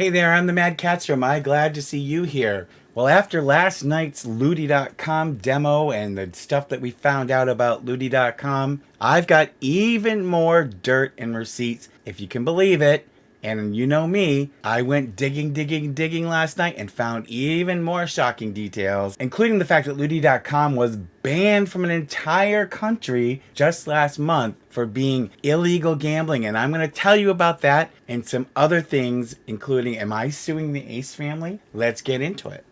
Hey there, I'm the MadCatster. Am I glad to see you here? Well, after last night's Ludi.com demo and the stuff that we found out about Ludi.com, I've got even more dirt and receipts, if you can believe it. And you know me, I went digging last night and found even more shocking details, including the fact that Ludi.com was banned from an entire country just last month for being illegal gambling. And I'm going to tell you about that and some other things, including, am I suing the Ace family? Let's get into it.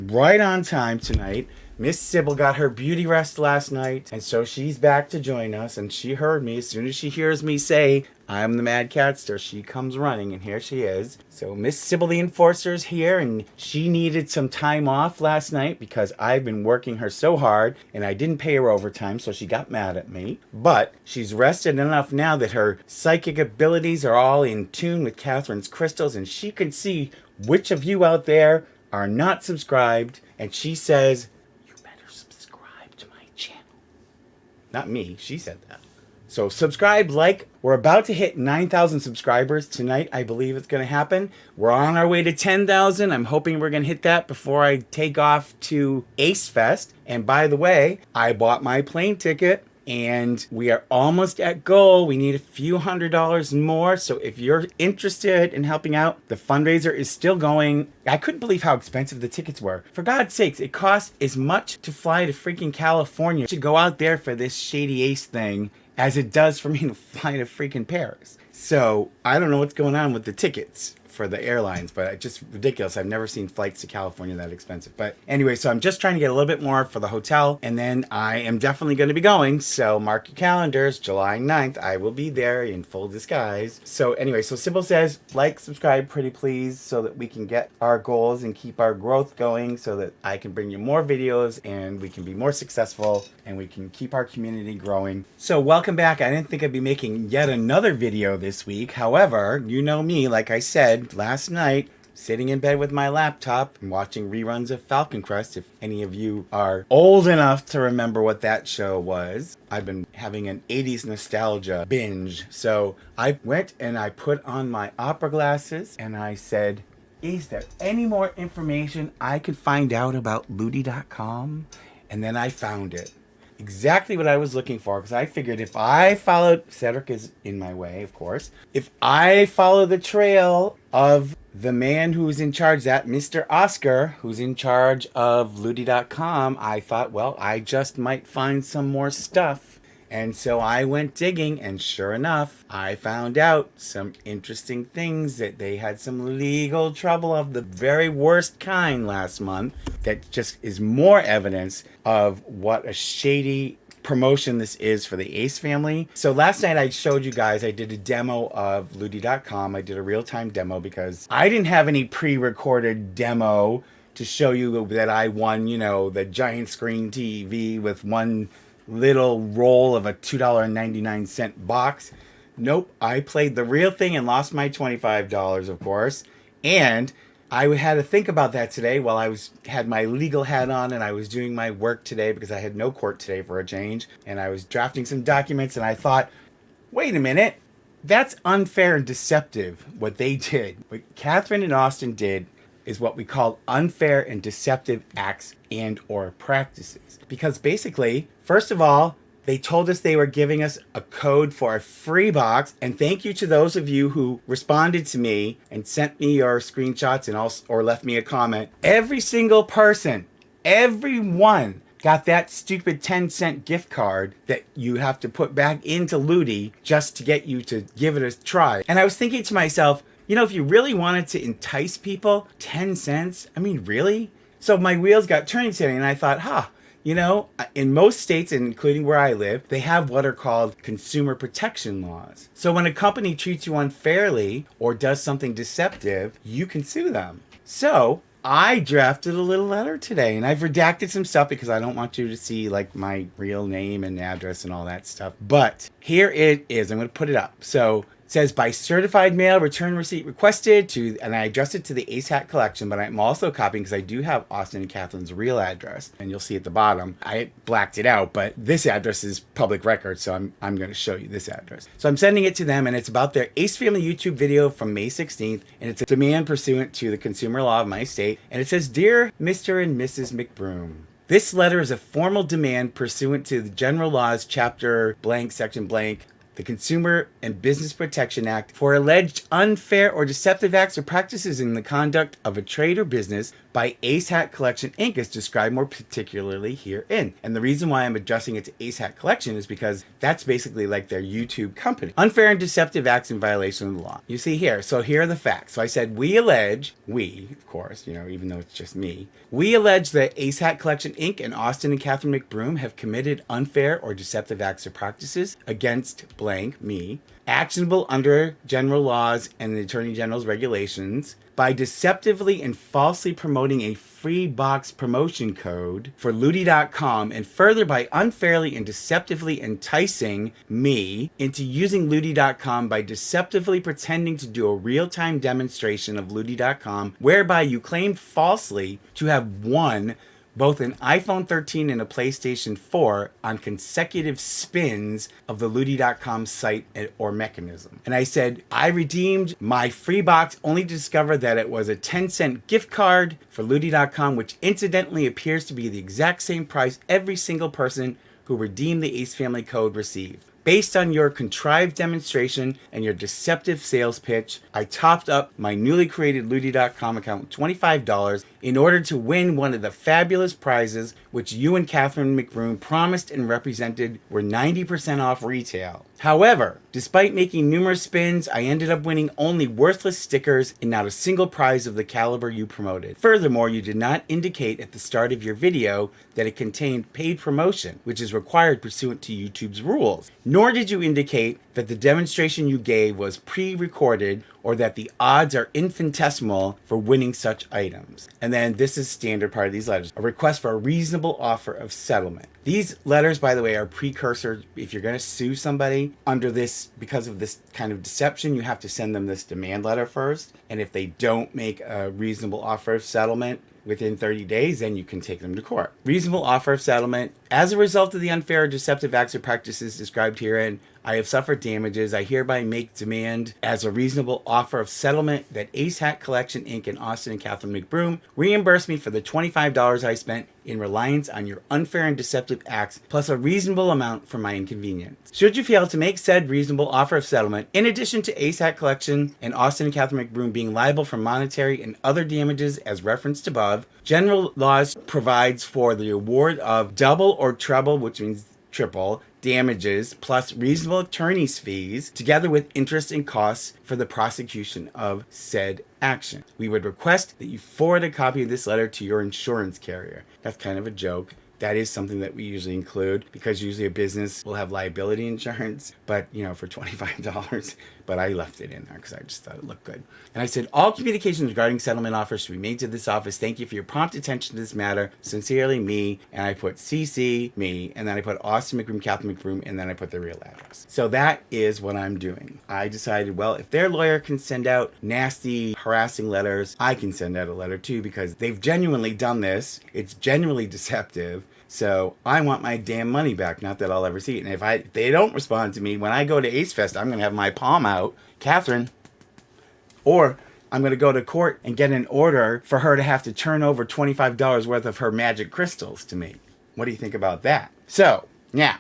Right on time tonight. Miss Sybil got her beauty rest last night, and so she's back to join us, and she heard me. As soon as she hears me say, I'm the MadCatster, she comes running, and here she is. So Miss Sybil the Enforcer's here, and she needed some time off last night because I've been working her so hard, and I didn't pay her overtime, so she got mad at me. But she's rested enough now that her psychic abilities are all in tune with Catherine's crystals, and she can see which of you out there are not subscribed, and she says, not me, she said that. So subscribe, like. We're about to hit 9,000 subscribers tonight. I believe it's going to happen. We're on our way to 10,000. I'm hoping we're going to hit that before I take off to Ace Fest. And by the way, I bought my plane ticket and we are almost at goal. We need a few $100s more. So if you're interested in helping out, the fundraiser is still going. I couldn't believe how expensive the tickets were. For God's sakes, it costs as much to fly to freaking California to go out there for this Shady Ace thing as it does for me to fly to freaking Paris. So I don't know what's going on with the tickets for the airlines, but it's just ridiculous. I've never seen flights to California that expensive. But anyway, so I'm just trying to get a little bit more for the hotel, and then I am definitely going to be going. So mark your calendars, July 9th, I will be there in full disguise. So anyway, so Sybil says, like, subscribe, pretty please, so that we can get our goals and keep our growth going, so that I can bring you more videos and we can be more successful and we can keep our community growing. So welcome back. I didn't think I'd be making yet another video this week. However, you know me, like I said, last night, sitting in bed with my laptop and watching reruns of Falcon Crest. If any of you are old enough to remember what that show was, I've been having an 80s nostalgia binge. So I went and I put on my opera glasses and I said, is there any more information I could find out about Ludi.com? And then I found it. Exactly what I was looking for, because I figured if I followed, Cedric is in my way, of course, if I follow the trail of the man who's in charge, that Mr. Oscar, who's in charge of Ludi.com, I thought, well, I just might find some more stuff. And so I went digging, and sure enough, I found out some interesting things, that they had some legal trouble of the very worst kind last month. That just is more evidence of what a shady promotion this is for the Ace family. So last night I showed you guys, I did a demo of Ludi.com. I did a real-time demo because I didn't have any pre-recorded demo to show you that I won, you know, the giant screen TV with one little roll of a $2.99 box. Nope, I played the real thing and lost my $25, of course. And I had to think about that today while I had my legal hat on and I was doing my work today because I had no court today for a change. And I was drafting some documents and I thought, wait a minute, that's unfair and deceptive what they did. What Catherine and Austin did is what we call unfair and deceptive acts and or practices. Because basically, first of all, they told us they were giving us a code for a free box. And thank you to those of you who responded to me and sent me your screenshots and also, or left me a comment. Every single person, everyone got that stupid 10-cent gift card that you have to put back into Ludi just to get you to give it a try. And I was thinking to myself, you know, if you really wanted to entice people, 10 cents? I mean, really? So my wheels got turning today and I thought, you know, in most states, including where I live, they have what are called consumer protection laws. So when a company treats you unfairly or does something deceptive, you can sue them. So I drafted a little letter today and I've redacted some stuff because I don't want you to see like my real name and address and all that stuff. But here it is. I'm going to put it up. So says by certified mail, return receipt requested to, and I adjust it to the Ace Hat collection, but I'm also copying because I do have Austin and Catherine's real address, and you'll see at the bottom, I blacked it out, but this address is public record, so I'm going to show you this address. So I'm sending it to them, and it's about their Ace Family YouTube video from May 16th, and it's a demand pursuant to the consumer law of my state, and it says, Dear Mr. and Mrs. McBroom, this letter is a formal demand pursuant to the General Laws, Chapter blank, Section blank, the Consumer and Business Protection Act for alleged unfair or deceptive acts or practices in the conduct of a trade or business by Ace Hat Collection Inc. as described more particularly herein. And the reason why I'm adjusting it to Ace Hat Collection is because that's basically like their YouTube company. Unfair and deceptive acts in violation of the law. You see here, so here are the facts. So I said, we, of course, even though it's just me, we allege that Ace Hat Collection Inc. and Austin and Catherine McBroom have committed unfair or deceptive acts or practices against blank, me, actionable under general laws and the Attorney General's regulations by deceptively and falsely promoting a free box promotion code for Ludi.com, and further by unfairly and deceptively enticing me into using Ludi.com by deceptively pretending to do a real-time demonstration of Ludi.com whereby you claimed falsely to have won both an iPhone 13 and a PlayStation 4 on consecutive spins of the Ludi.com site or mechanism. And I said, I redeemed my free box only to discover that it was a 10-cent gift card for Ludi.com, which incidentally appears to be the exact same price every single person who redeemed the Ace Family code received. Based on your contrived demonstration and your deceptive sales pitch, I topped up my newly created Ludi.com account with $25 in order to win one of the fabulous prizes which you and Catherine McBroom promised and represented were 90% off retail. However, despite making numerous spins, I ended up winning only worthless stickers and not a single prize of the caliber you promoted. Furthermore, you did not indicate at the start of your video that it contained paid promotion, which is required pursuant to YouTube's rules. Nor did you indicate that the demonstration you gave was pre-recorded or that the odds are infinitesimal for winning such items. And then this is standard part of these letters. A request for a reasonable offer of settlement. These letters, by the way, are precursor. If you're going to sue somebody under this, because of this kind of deception, you have to send them this demand letter first. And if they don't make a reasonable offer of settlement within 30 days, then you can take them to court. Reasonable offer of settlement. As a result of the unfair or deceptive acts or practices described herein, I have suffered damages. I hereby make demand as a reasonable offer of settlement that Ace Hat Collection Inc. and Austin and Catherine McBroom reimburse me for the $25 I spent in reliance on your unfair and deceptive acts, plus a reasonable amount for my inconvenience. Should you fail to make said reasonable offer of settlement, in addition to Ace Hat Collection and Austin and Catherine McBroom being liable for monetary and other damages as referenced above, General Laws provides for the award of double or treble, which means triple, damages plus reasonable attorney's fees together with interest and costs for the prosecution of said action. We would request that you forward a copy of this letter to your insurance carrier. That's kind of a joke. That is something that we usually include because usually a business will have liability insurance, but for $25. But I left it in there because I just thought it looked good. And I said, all communications regarding settlement offers should be made to this office. Thank you for your prompt attention to this matter. Sincerely, me. And I put CC, me. And then I put Austin McBroom, Catherine McBroom, and then I put the real address. So that is what I'm doing. I decided, well, if their lawyer can send out nasty, harassing letters, I can send out a letter too because they've genuinely done this. It's genuinely deceptive. So I want my damn money back. Not that I'll ever see it. And if they don't respond to me, when I go to Ace Fest, I'm going to have my palm out, Catherine. Or I'm going to go to court and get an order for her to have to turn over $25 worth of her magic crystals to me. What do you think about that? So, now,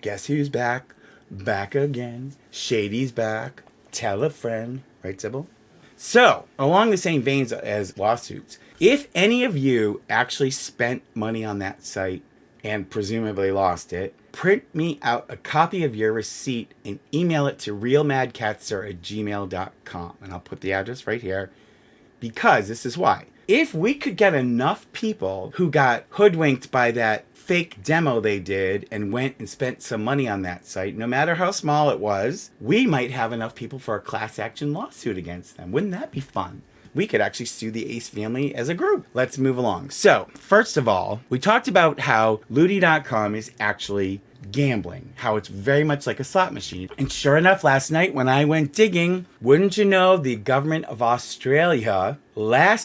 guess who's back? Back again. Shady's back. Tell a friend. Right, Sybil? So, along the same veins as lawsuits, if any of you actually spent money on that site and presumably lost it, print me out a copy of your receipt and email it to realmadcatster@gmail.com. And I'll put the address right here because this is why. If we could get enough people who got hoodwinked by that fake demo they did and went and spent some money on that site, no matter how small it was, we might have enough people for a class action lawsuit against them. Wouldn't that be fun? We could actually sue the Ace family as a group. Let's move along. So, first of all, we talked about how Ludi.com is actually gambling, how it's very much like a slot machine. And sure enough, last night when I went digging, wouldn't you know, the government of Australia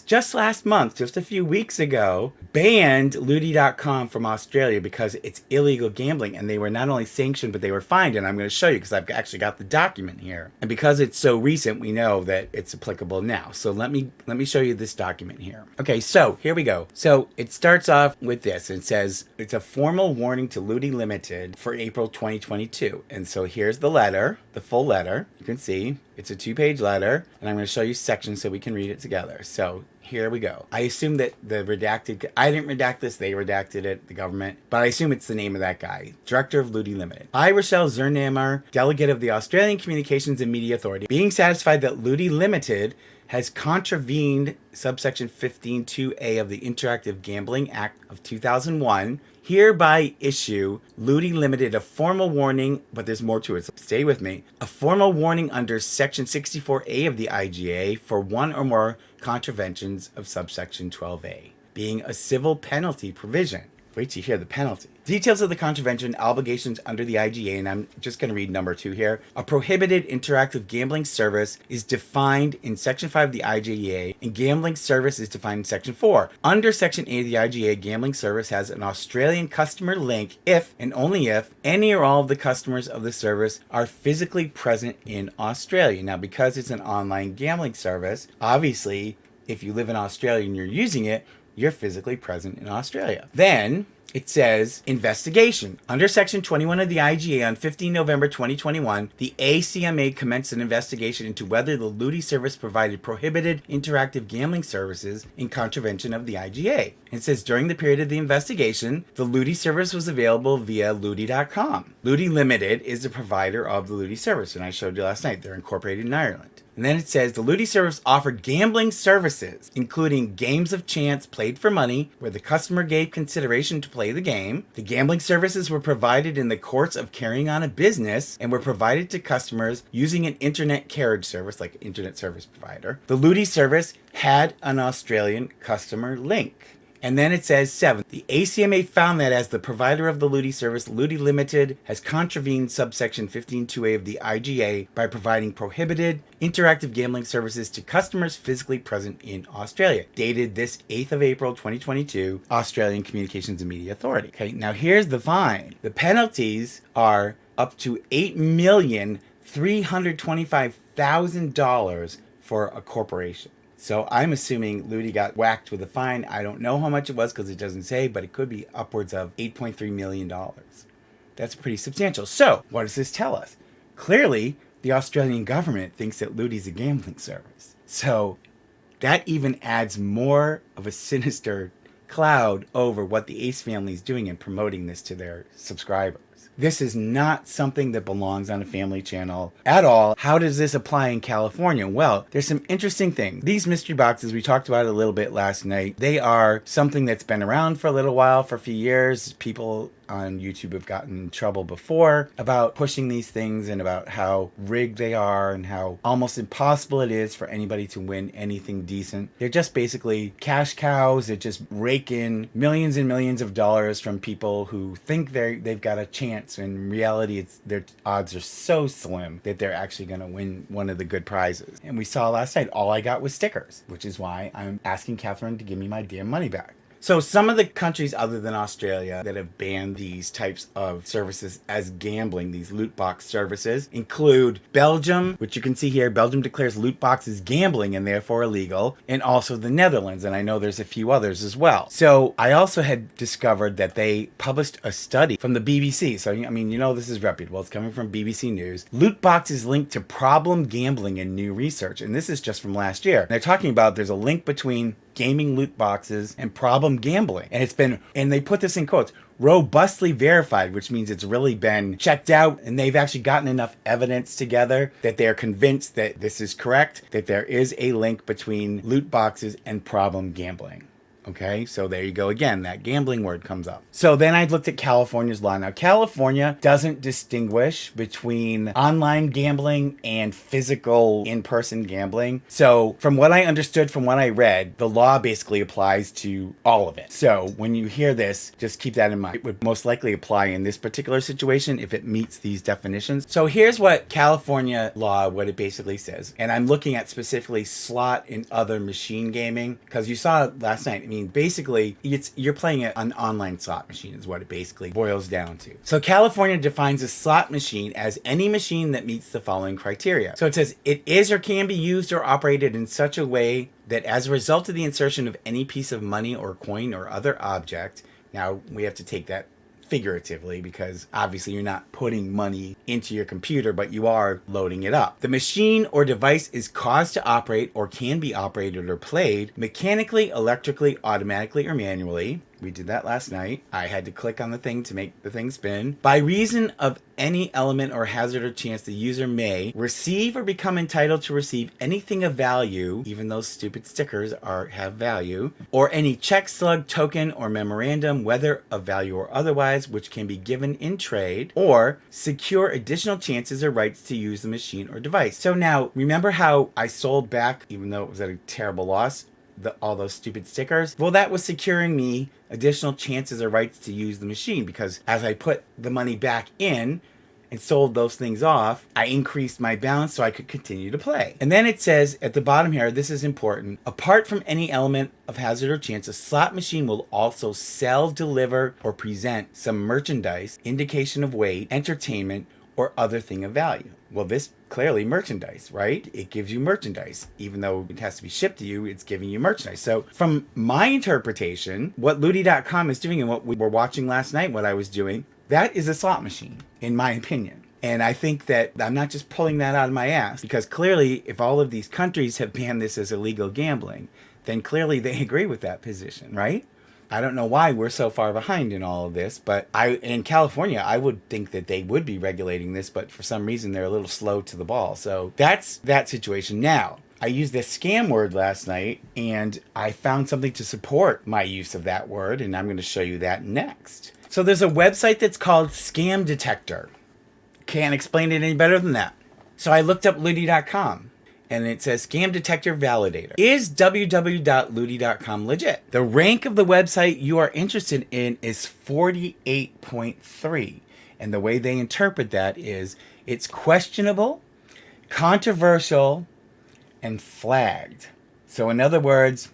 just last month, just a few weeks ago, banned Ludi.com from Australia because it's illegal gambling, and they were not only sanctioned but they were fined. And I'm going to show you because I've actually got the document here, and because it's so recent, we know that it's applicable now. So let me show you this document here. Okay, so here we go. So it starts off with this. It says it's a formal warning to Ludi Limited for April 2022. And so here's the letter, the full letter. You can see it's a 2-page letter, and I'm going to show you sections so we can read it together. So here we go. I assume that the redacted, I didn't redact this, they redacted it, the government, but I assume it's the name of that guy, Director of Ludi Limited. I, Rochelle Zernammer, Delegate of the Australian Communications and Media Authority, being satisfied that Ludi Limited has contravened subsection 15(2)(a) of the Interactive Gambling Act of 2001, hereby issue Ludi Limited a formal warning, but there's more to it, so stay with me. A formal warning under section 64A of the IGA for one or more contraventions of subsection 12A, being a civil penalty provision. Wait till you hear the penalty. Details of the contravention obligations under the IGA, and I'm just going to read number 2 here. A prohibited interactive gambling service is defined in Section 5 of the IGA, and gambling service is defined in Section 4. Under Section 8 of the IGA, gambling service has an Australian customer link if, and only if, any or all of the customers of the service are physically present in Australia. Now, because it's an online gambling service, obviously, if you live in Australia and you're using it, you're physically present in Australia. Then it says investigation. Under Section 21 of the IGA on 15 November 2021, the ACMA commenced an investigation into whether the Ludi service provided prohibited interactive gambling services in contravention of the IGA. It says during the period of the investigation, the Ludi service was available via Ludi.com. Ludi Limited is the provider of the Ludi service, and I showed you last night, they're incorporated in Ireland. And then it says the Ludi service offered gambling services, including games of chance played for money, where the customer gave consideration to play the game. The gambling services were provided in the course of carrying on a business and were provided to customers using an internet carriage service, like internet service provider. The Ludi service had an Australian customer link. And then it says 7. The ACMA found that as the provider of the Ludi service, Ludi Limited has contravened subsection 15(2)(a) of the IGA by providing prohibited interactive gambling services to customers physically present in Australia. Dated this 8th of April 2022, Australian Communications and Media Authority. Okay, now here's the fine. The penalties are up to $8,325,000 for a corporation. So I'm assuming Ludi got whacked with a fine. I don't know how much it was because it doesn't say, but it could be upwards of $8.3 million. That's pretty substantial. So what does this tell us? Clearly, the Australian government thinks that Ludi's a gambling service. So that even adds more of a sinister cloud over what the Ace family is doing in promoting this to their subscribers. This is not something that belongs on a family channel at all. How does this apply in California? Well, there's some interesting things. These mystery boxes, we talked about it a little bit last night. They are something that's been around for a little while, for a few years. People on YouTube have gotten in trouble before about pushing these things and about how rigged they are and how almost impossible it is for anybody to win anything decent. They're just basically cash cows that just rake in millions and millions of dollars from people who think they've got a chance. In reality, their odds are so slim that they're actually going to win one of the good prizes. And we saw last night, all I got was stickers, which is why I'm asking Catherine to give me my damn money back. So some of the countries other than Australia that have banned these types of services as gambling, these loot box services, include Belgium, which you can see here. Belgium declares loot boxes gambling and therefore illegal, and also the Netherlands, and I know there's a few others as well. So I also had discovered that they published a study from the BBC. So, I mean, you know this is reputable. It's coming from BBC News. Loot boxes linked to problem gambling and new research, and this is just from last year. They're talking about there's a link between gaming loot boxes and problem gambling. And they put this in quotes, robustly verified, which means it's really been checked out, and they've actually gotten enough evidence together that they're convinced that this is correct, that there is a link between loot boxes and problem gambling. Okay, so there you go again. That gambling word comes up. So then I looked at California's law. Now, California doesn't distinguish between online gambling and physical in-person gambling. So from what I understood, from what I read, the law basically applies to all of it. So when you hear this, just keep that in mind. It would most likely apply in this particular situation if it meets these definitions. So here's what California law, what it basically says. And I'm looking at specifically slot and other machine gaming, because you saw it last night. I mean, basically, you're playing an online slot machine is what it basically boils down to. So California defines a slot machine as any machine that meets the following criteria. So it says it is or can be used or operated in such a way that as a result of the insertion of any piece of money or coin or other object, now we have to take that figuratively, because obviously you're not putting money into your computer, but you are loading it up. The machine or device is caused to operate or can be operated or played mechanically, electrically, automatically, or manually. We did that last night. I had to click on the thing to make the thing spin. By reason of any element or hazard or chance, the user may receive or become entitled to receive anything of value, even those stupid stickers have value, or any check, slug, token, or memorandum, whether of value or otherwise, which can be given in trade, or secure additional chances or rights to use the machine or device. So now, remember how I sold back, even though it was at a terrible loss, all those stupid stickers? Well, that was securing me additional chances or rights to use the machine, because as I put the money back in and sold those things off, I increased my balance so I could continue to play. And then it says at the bottom here, this is important, apart from any element of hazard or chance, a slot machine will also sell, deliver, or present some merchandise, indication of weight, entertainment, or other thing of value. Well, this clearly merchandise, right? It gives you merchandise. Even though it has to be shipped to you, it's giving you merchandise. So from my interpretation, what Ludi.com is doing and what we were watching last night, what I was doing, that is a slot machine, in my opinion. And I think that I'm not just pulling that out of my ass, because clearly if all of these countries have banned this as illegal gambling, then clearly they agree with that position, right? I don't know why we're so far behind in all of this, but in California, I would think that they would be regulating this, but for some reason they're a little slow to the ball. So that's that situation. Now, I used this scam word last night, and I found something to support my use of that word, and I'm going to show you that next. So there's a website that's called Scam Detector. Can't explain it any better than that. So I looked up Ludi.com. And it says Scam Detector Validator. Is www.ludi.com legit? The rank of the website you are interested in is 48.3. And the way they interpret that is it's questionable, controversial, and flagged. So in other words,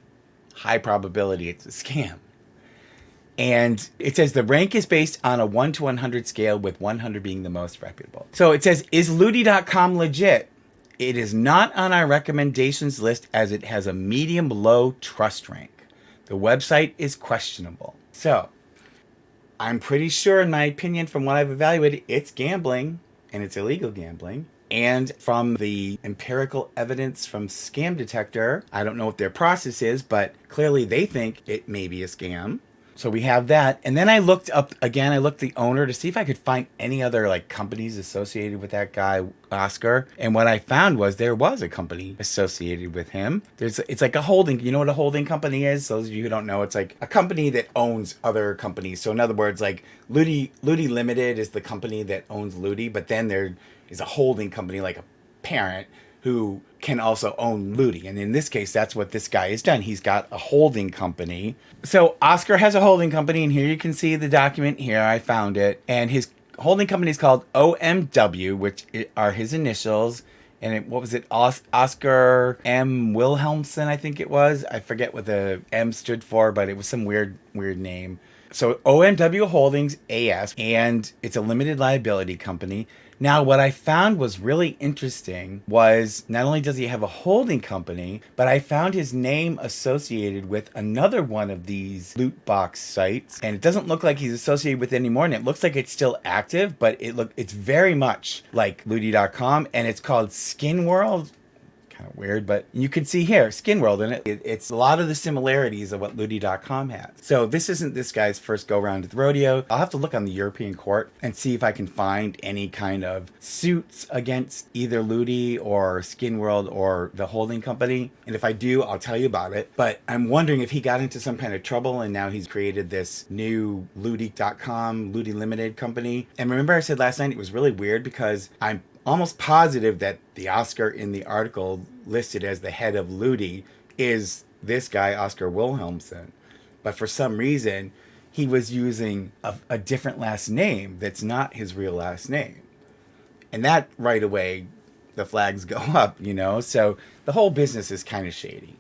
high probability it's a scam. And it says the rank is based on a 1 to 100 scale, with 100 being the most reputable. So it says, is Ludi.com legit? It is not on our recommendations list as it has a medium-low trust rank. The website is questionable. So, I'm pretty sure, in my opinion, from what I've evaluated, it's gambling, and it's illegal gambling. And from the empirical evidence from Scam Detector, I don't know what their process is, but clearly they think it may be a scam. So we have that. And then I looked up, again, I looked the owner to see if I could find any other like companies associated with that guy, Oscar. And what I found was there was a company associated with him. It's like a holding, you know what a holding company is? Those of you who don't know, it's like a company that owns other companies. So in other words, like Ludi Limited is the company that owns Ludi, but then there is a holding company, like a parent, who can also own Ludi. And in this case, that's what this guy has done. He's got a holding company. So Oscar has a holding company, and here you can see the document here. I found it. And his holding company is called OMW, which are his initials. And what was it? Oscar M. Wilhelmsen, I think it was. I forget what the M stood for, but it was some weird name. So OMW Holdings AS, and it's a limited liability company. Now, what I found was really interesting was not only does he have a holding company, but I found his name associated with another one of these loot box sites. And it doesn't look like he's associated with it anymore, and it looks like it's still active, but it's very much like Ludi.com, and it's called Skin World. kind of weird, but you can see here, Skin World, and it's a lot of the similarities of what Ludi.com has. So this isn't this guy's first go around at the rodeo. I'll have to look on the European court and see if I can find any kind of suits against either Ludi or Skin World or the holding company. And if I do, I'll tell you about it. But I'm wondering if he got into some kind of trouble and now he's created this new Ludi.com, Ludi Limited company. And remember I said last night it was really weird because I'm almost positive that the Oscar in the article listed as the head of Ludi is this guy, Oscar Wilhelmsen. But for some reason, he was using a different last name that's not his real last name. And that right away, the flags go up, you know? So the whole business is kind of shady.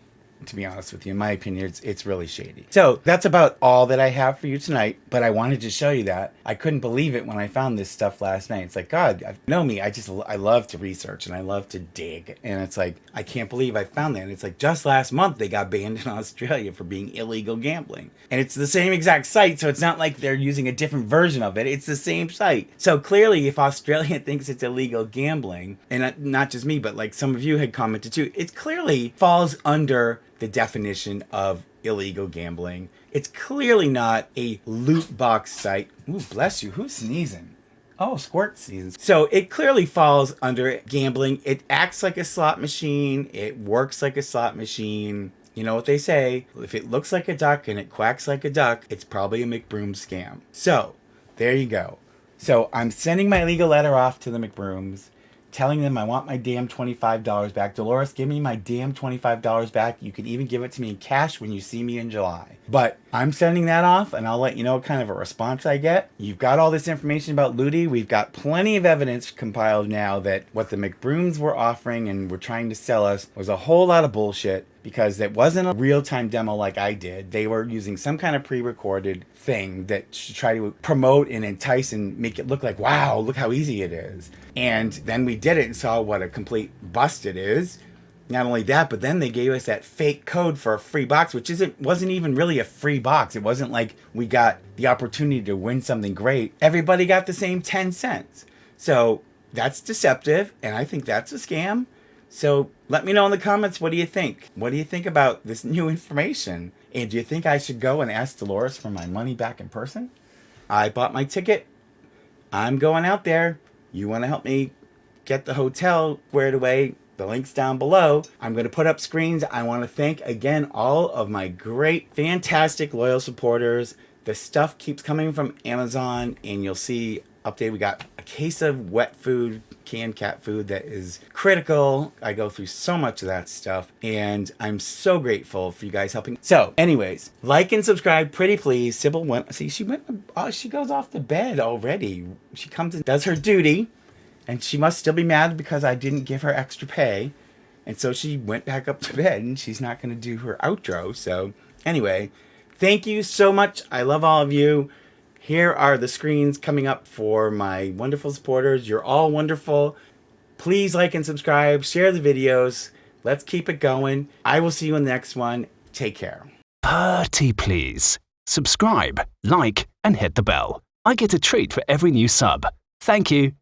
To be honest with you, in my opinion, it's really shady. So that's about all that I have for you tonight. But I wanted to show you that. I couldn't believe it when I found this stuff last night. It's like, God, you know me. I love to research and I love to dig. And it's like, I can't believe I found that. And it's like, just last month, they got banned in Australia for being illegal gambling. And it's the same exact site. So it's not like they're using a different version of it. It's the same site. So clearly, if Australia thinks it's illegal gambling, and not just me, but like some of you had commented too, it clearly falls under the definition of illegal gambling. It's clearly not a loot box site. Ooh, bless you. Who's sneezing? Oh, Squirt sneezes. So it clearly falls under gambling. It acts like a slot machine. It works like a slot machine. You know what they say? If it looks like a duck and it quacks like a duck, it's probably a McBroom scam. So there you go. So I'm sending my legal letter off to the McBrooms, telling them I want my damn $25 back. Dolores, give me my damn $25 back. You can even give it to me in cash when you see me in July. But I'm sending that off, and I'll let you know what kind of a response I get. You've got all this information about Ludi. We've got plenty of evidence compiled now that what the McBrooms were offering and were trying to sell us was a whole lot of bullshit, because it wasn't a real-time demo like I did. They were using some kind of pre-recorded thing that should try to promote and entice and make it look like, wow, look how easy it is. And then we did it and saw what a complete bust it is. Not only that, but then they gave us that fake code for a free box, which wasn't even really a free box. It wasn't like we got the opportunity to win something great. Everybody got the same 10 cents. So that's deceptive, and I think that's a scam. So let me know in the comments, what do you think? What do you think about this new information? And do you think I should go and ask Dolores for my money back in person? I bought my ticket. I'm going out there. You want to help me get the hotel squared away? The link's down below. I'm going to put up screens. I want to thank again all of my great, fantastic, loyal supporters. The stuff keeps coming from Amazon, and you'll see update. We got a case of wet food, canned cat food that is critical. I go through so much of that stuff, and I'm so grateful for you guys helping. So anyways, like and subscribe, pretty please. Sybil went, see, she goes off to bed already. She comes and does her duty, and she must still be mad because I didn't give her extra pay. And so she went back up to bed, and she's not going to do her outro. So anyway, thank you so much. I love all of you. Here are the screens coming up for my wonderful supporters. You're all wonderful. Please like and subscribe. Share the videos. Let's keep it going. I will see you in the next one. Take care. Pretty please. Subscribe, like, and hit the bell. I get a treat for every new sub. Thank you.